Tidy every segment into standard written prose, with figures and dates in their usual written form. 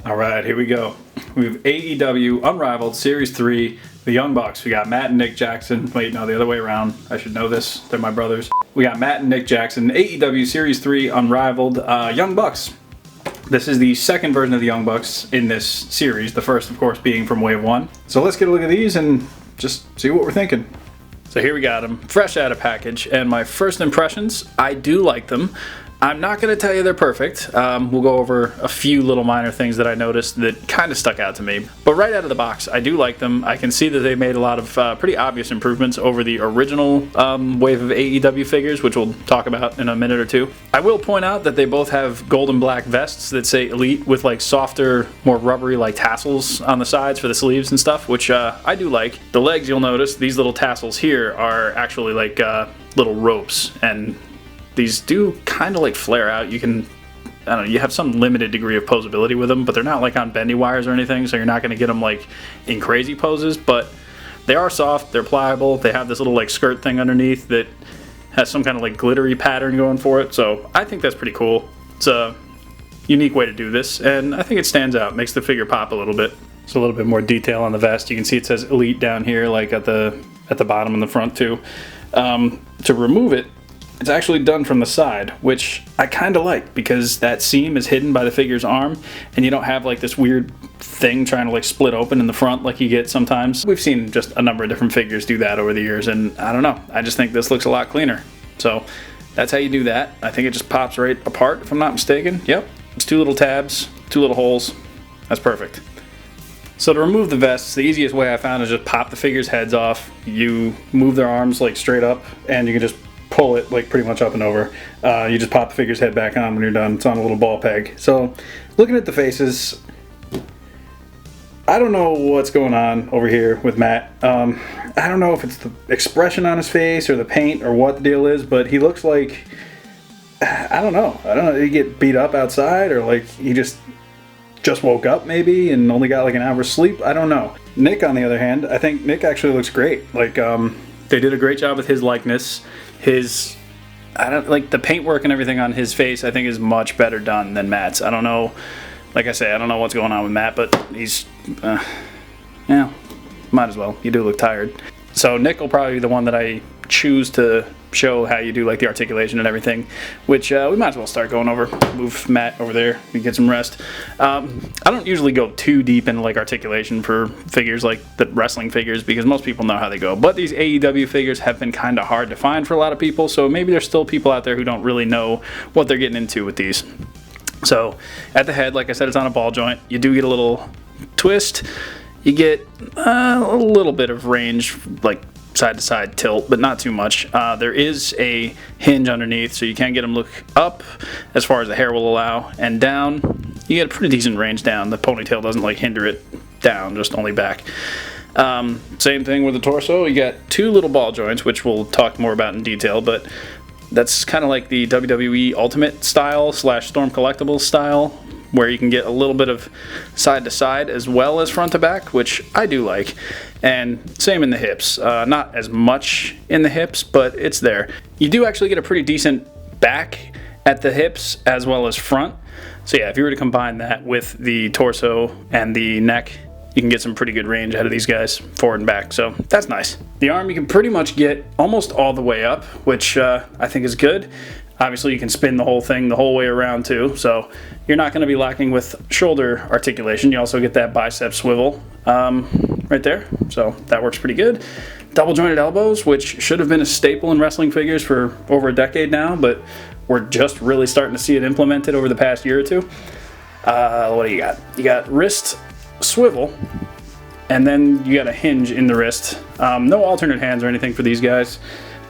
Alright, here we go. We have AEW Unrivaled Series 3, the Young Bucks. We got Matt and Nick Jackson. Wait, no, the other way around. I should know this. They're my brothers. We got Matt and Nick Jackson. AEW Series 3 Unrivaled Young Bucks. This is the second version of the Young Bucks in this series. The first, of course, being from Wave 1. So let's get a look at these and just see what we're thinking. So here we got them, fresh out of package. And my first impressions, I do like them. I'm not going to tell you they're perfect. We'll go over a few little minor things that I noticed that kind of stuck out to me. But right out of the box, I do like them. I can see that they made a lot of pretty obvious improvements over the original wave of AEW figures, which we'll talk about in a minute or two. I will point out that they both have gold and black vests that say Elite with like softer, more rubbery like tassels on the sides for the sleeves and stuff, which I do like. The legs, you'll notice, these little tassels here are actually like little ropes, and these do kind of like flare out. You can, I don't know, you have some limited degree of posability with them, but they're not like on bendy wires or anything, so you're not going to get them like in crazy poses, but they are soft, they're pliable, they have this little like skirt thing underneath that has some kind of like glittery pattern going for it, so I think that's pretty cool. It's a unique way to do this, and I think it stands out, makes the figure pop a little bit. It's a little bit more detail on the vest. You can see it says Elite down here, like at the bottom and the front too. To remove it, it's actually done from the side, which I kind of like because that seam is hidden by the figure's arm and you don't have like this weird thing trying to like split open in the front like you get sometimes. We've seen just a number of different figures do that over the years, and I don't know, I just think this looks a lot cleaner. So that's how you do that. I think it just pops right apart if I'm not mistaken. Yep, it's two little tabs, two little holes. That's perfect. So to remove the vests, the easiest way I found is just pop the figures' heads off. You move their arms like straight up and you can just pull it like pretty much up and over. You just pop the figure's head back on when you're done. It's on a little ball peg. So looking at the faces, I don't know what's going on over here with Matt. I don't know if it's the expression on his face or the paint or what the deal is, but he looks like, I don't know. Did he get beat up outside, or like he just woke up maybe and only got like an hour's sleep? I don't know. Nick, on the other hand, I think Nick actually looks great. Like they did a great job with his likeness. The paintwork and everything on his face I think is much better done than Matt's. I don't know, like I say, I don't know what's going on with Matt, but he's yeah, might as well. You do look tired. So Nick will probably be the one that I choose to show how you do like the articulation and everything, which we might as well start going over. Move Matt over there, we get some rest. I don't usually go too deep into like articulation for figures like the wrestling figures because most people know how they go, but these AEW figures have been kind of hard to find for a lot of people, so maybe there's still people out there who don't really know what they're getting into with these. So at the head, like I said, it's on a ball joint. You do get a little twist. You get a little bit of range, like side-to-side tilt, but not too much. There is a hinge underneath, so you can get them look up as far as the hair will allow, and down. You get a pretty decent range down. The ponytail doesn't like hinder it down, just only back. Same thing with the torso. You got two little ball joints, which we'll talk more about in detail, but that's kind of like the WWE Ultimate style / Storm Collectibles style, where you can get a little bit of side to side as well as front to back, which I do like. And same in the hips. Not as much in the hips, but it's there. You do actually get a pretty decent back at the hips as well as front. So yeah, if you were to combine that with the torso and the neck, you can get some pretty good range out of these guys, forward and back, so that's nice. The arm you can pretty much get almost all the way up, which I think is good. Obviously you can spin the whole thing the whole way around too, so you're not going to be lacking with shoulder articulation. You also get that bicep swivel right there, so that works pretty good. Double jointed elbows, which should have been a staple in wrestling figures for over a decade now, but we're just really starting to see it implemented over the past year or two. What do you got? You got wrist swivel, and then you got a hinge in the wrist. No alternate hands or anything for these guys,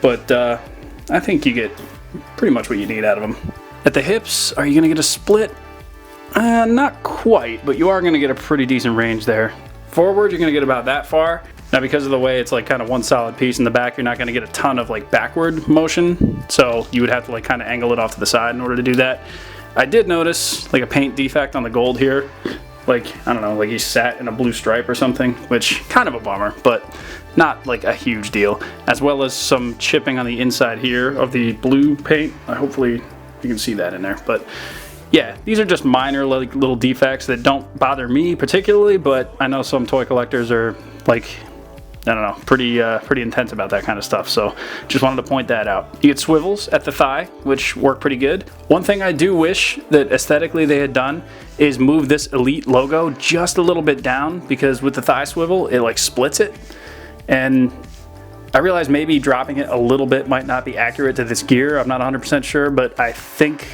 but I think you get pretty much what you need out of them. At the hips, are you going to get a split? Not quite, but you are going to get a pretty decent range there. Forward, you're going to get about that far. Now, because of the way it's like kind of one solid piece in the back, you're not going to get a ton of like backward motion, so you would have to like kind of angle it off to the side in order to do that. I did notice like a paint defect on the gold here. Like, I don't know, like he sat in a blue stripe or something, which kind of a bummer, but not like a huge deal. As well as some chipping on the inside here of the blue paint. Hopefully you can see that in there, but yeah, these are just minor like little defects that don't bother me particularly, but I know some toy collectors are like, I don't know, pretty intense about that kind of stuff. So just wanted to point that out. You get swivels at the thigh, which work pretty good. One thing I do wish that aesthetically they had done is move this Elite logo just a little bit down, because with the thigh swivel, it like splits it. And I realize maybe dropping it a little bit might not be accurate to this gear. I'm not 100% sure, but I think,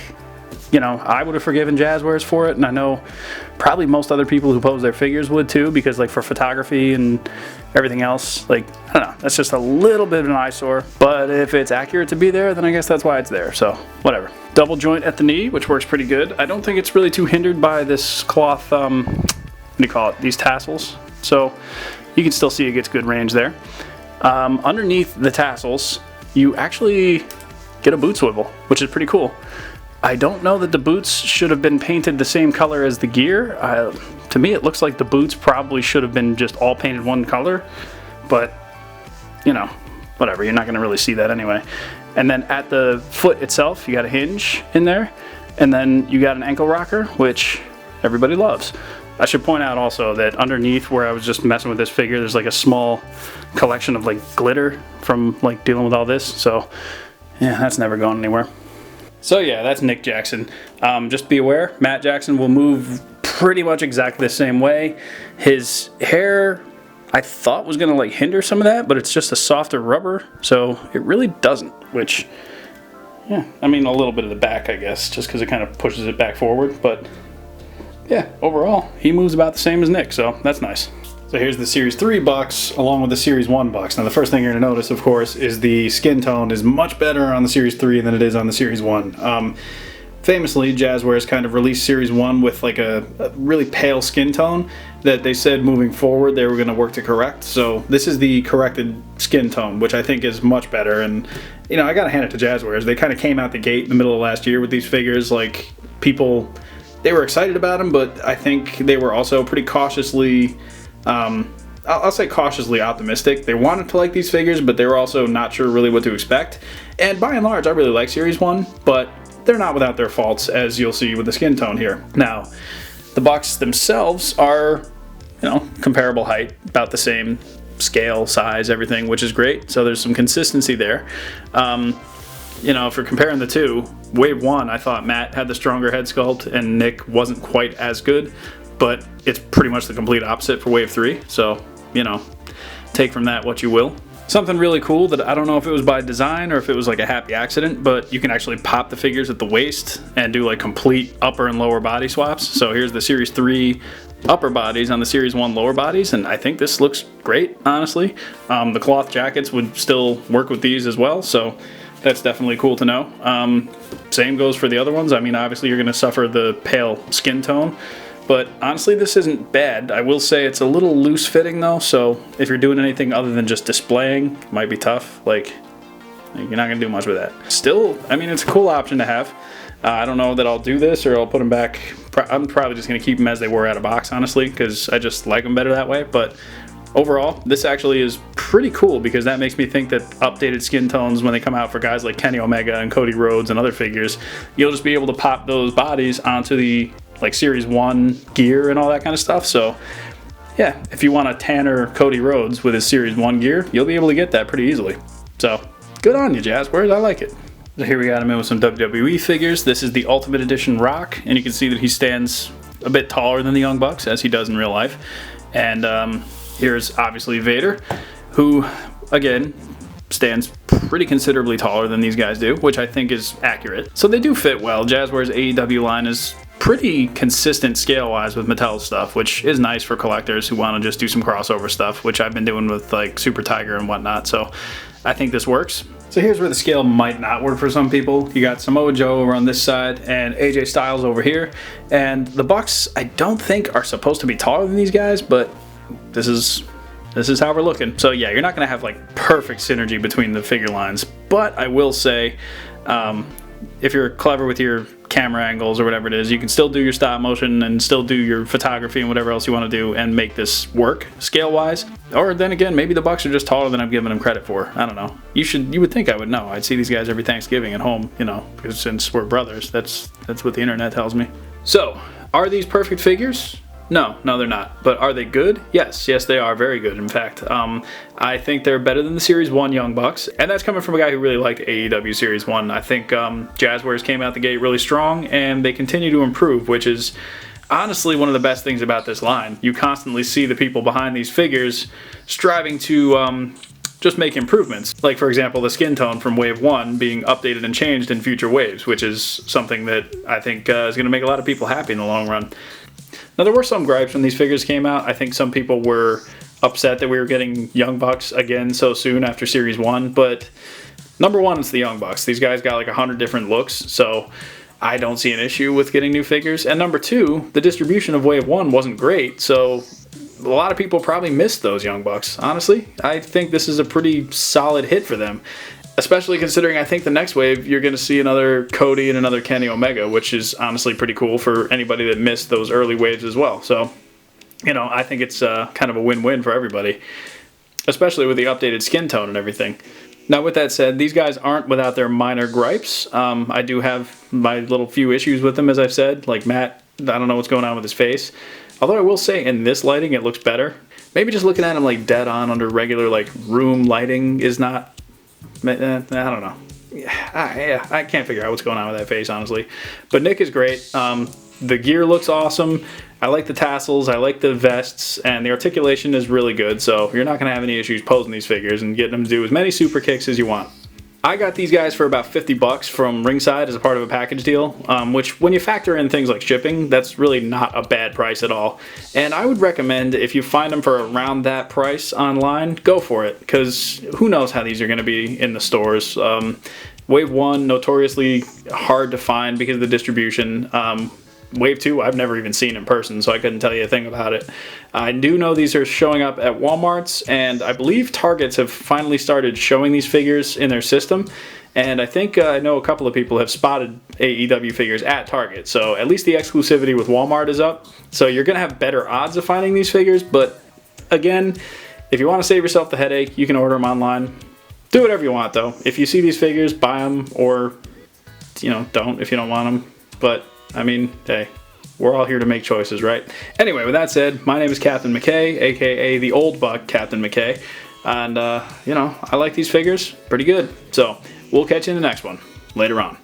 you know, I would have forgiven Jazwares for it, and I know probably most other people who pose their figures would too, because like for photography and everything else, like, I don't know, that's just a little bit of an eyesore. But if it's accurate to be there, then I guess that's why it's there, so whatever. Double joint at the knee, which works pretty good. I don't think it's really too hindered by this cloth, what do you call it, these tassels. So you can still see it gets good range there. Underneath the tassels, you actually get a boot swivel, which is pretty cool. I don't know that the boots should have been painted the same color as the gear. To me, it looks like the boots probably should have been just all painted one color, but you know, whatever, you're not going to really see that anyway. And then at the foot itself, you got a hinge in there, and then you got an ankle rocker, which everybody loves. I should point out also that underneath where I was just messing with this figure, there's like a small collection of like glitter from like dealing with all this, so yeah, that's never going anywhere. So yeah, that's Nick Jackson. Just be aware, Matt Jackson will move pretty much exactly the same way. His hair, I thought was gonna like hinder some of that, but it's just a softer rubber, so it really doesn't, which, yeah, I mean a little bit of the back, I guess, just because it kind of pushes it back forward, but yeah, overall, he moves about the same as Nick, so that's nice. So here's the Series 3 box along with the Series 1 box. Now the first thing you're going to notice, of course, is the skin tone is much better on the Series 3 than it is on the Series 1. Famously, Jazwares kind of released Series 1 with like a really pale skin tone that they said moving forward they were going to work to correct. So this is the corrected skin tone, which I think is much better. And, you know, I got to hand it to Jazwares. They kind of came out the gate in the middle of last year with these figures. Like, people, they were excited about them, but I think they were also pretty cautiously... I'll say cautiously optimistic. They wanted to like these figures, but they were also not sure really what to expect. And by and large, I really like Series 1, but they're not without their faults, as you'll see with the skin tone here. Now, the boxes themselves are, you know, comparable height, about the same scale, size, everything, which is great. So there's some consistency there. You know, if we're comparing the two, Wave 1, I thought Matt had the stronger head sculpt and Nick wasn't quite as good. But it's pretty much the complete opposite for Wave 3, so, you know, take from that what you will. Something really cool that I don't know if it was by design or if it was like a happy accident, but you can actually pop the figures at the waist and do like complete upper and lower body swaps. So here's the Series 3 upper bodies on the Series 1 lower bodies, and I think this looks great, honestly. The cloth jackets would still work with these as well, so that's definitely cool to know. Same goes for the other ones. I mean, obviously you're going to suffer the pale skin tone, but honestly, this isn't bad. I will say it's a little loose fitting though, so if you're doing anything other than just displaying, it might be tough. Like, you're not gonna do much with that. Still, I mean, it's a cool option to have. I don't know that I'll do this or I'll put them back. I'm probably just gonna keep them as they were out of box, honestly, because I just like them better that way. But overall, this actually is pretty cool, because that makes me think that updated skin tones, when they come out for guys like Kenny Omega and Cody Rhodes and other figures, you'll just be able to pop those bodies onto the like Series 1 gear and all that kind of stuff. So yeah, if you want a tanner Cody Rhodes with his Series 1 gear, you'll be able to get that pretty easily. So good on you, Jazwares, I like it. So here we got him in with some WWE figures. This is the Ultimate Edition Rock, and you can see that he stands a bit taller than the Young Bucks, as he does in real life. And here's obviously Vader, who again stands pretty considerably taller than these guys do, which I think is accurate. So they do fit well. Jazwares' AEW line is pretty consistent scale-wise with Mattel's stuff, which is nice for collectors who want to just do some crossover stuff, which I've been doing with like Super Tiger and whatnot, so I think this works. So here's where the scale might not work for some people. You got Samoa Joe over on this side and AJ Styles over here, and the Bucks I don't think are supposed to be taller than these guys, but this is how we're looking. So yeah, you're not gonna have like perfect synergy between the figure lines, but I will say if you're clever with your camera angles or whatever it is, you can still do your stop motion and still do your photography and whatever else you want to do and make this work scale-wise. Or then again, maybe the Bucks are just taller than I'm giving them credit for. I don't know. You would think I would know. I'd see these guys every Thanksgiving at home, you know, because since we're brothers, that's what the internet tells me. So, are these perfect figures? No, they're not. But are they good? Yes, they are very good. In fact, I think they're better than the Series 1 Young Bucks, and that's coming from a guy who really liked AEW Series 1. I think Jazwares came out the gate really strong, and they continue to improve, which is honestly one of the best things about this line. You constantly see the people behind these figures striving to just make improvements. Like, for example, the skin tone from Wave 1 being updated and changed in future waves, which is something that I think is going to make a lot of people happy in the long run. Now, there were some gripes when these figures came out. I think some people were upset that we were getting Young Bucks again so soon after Series 1, but number one, it's the Young Bucks. These guys got like 100 different looks, so I don't see an issue with getting new figures. And number two, the distribution of Wave 1 wasn't great, so a lot of people probably missed those Young Bucks. Honestly, I think this is a pretty solid hit for them. Especially considering I think the next wave you're going to see another Cody and another Kenny Omega, which is honestly pretty cool for anybody that missed those early waves as well. So, you know, I think it's kind of a win-win for everybody, especially with the updated skin tone and everything. Now, with that said, these guys aren't without their minor gripes. I do have my little few issues with them, as I've said. Like Matt, I don't know what's going on with his face. Although I will say, in this lighting, it looks better. Maybe just looking at him like dead on under regular like room lighting is not. I don't know. I can't figure out what's going on with that face, honestly. But Nick is great. The gear looks awesome. I like the tassels. I like the vests. And the articulation is really good. So you're not going to have any issues posing these figures and getting them to do as many super kicks as you want. I got these guys for about $50 from Ringside as a part of a package deal, which when you factor in things like shipping, that's really not a bad price at all. And I would recommend if you find them for around that price online, go for it, because who knows how these are going to be in the stores. Wave 1, notoriously hard to find because of the distribution. Wave 2, I've never even seen in person, so I couldn't tell you a thing about it. I do know these are showing up at Walmart's, and I believe Targets have finally started showing these figures in their system. And I think I know a couple of people have spotted AEW figures at Target, so at least the exclusivity with Walmart is up. So you're going to have better odds of finding these figures, but again, if you want to save yourself the headache, you can order them online. Do whatever you want, though. If you see these figures, buy them, or, you know, don't if you don't want them. But I mean, hey, we're all here to make choices, right? Anyway, with that said, my name is Captain McKay, aka the old Buck Captain McKay, and you know, I like these figures pretty good. So we'll catch you in the next one later on.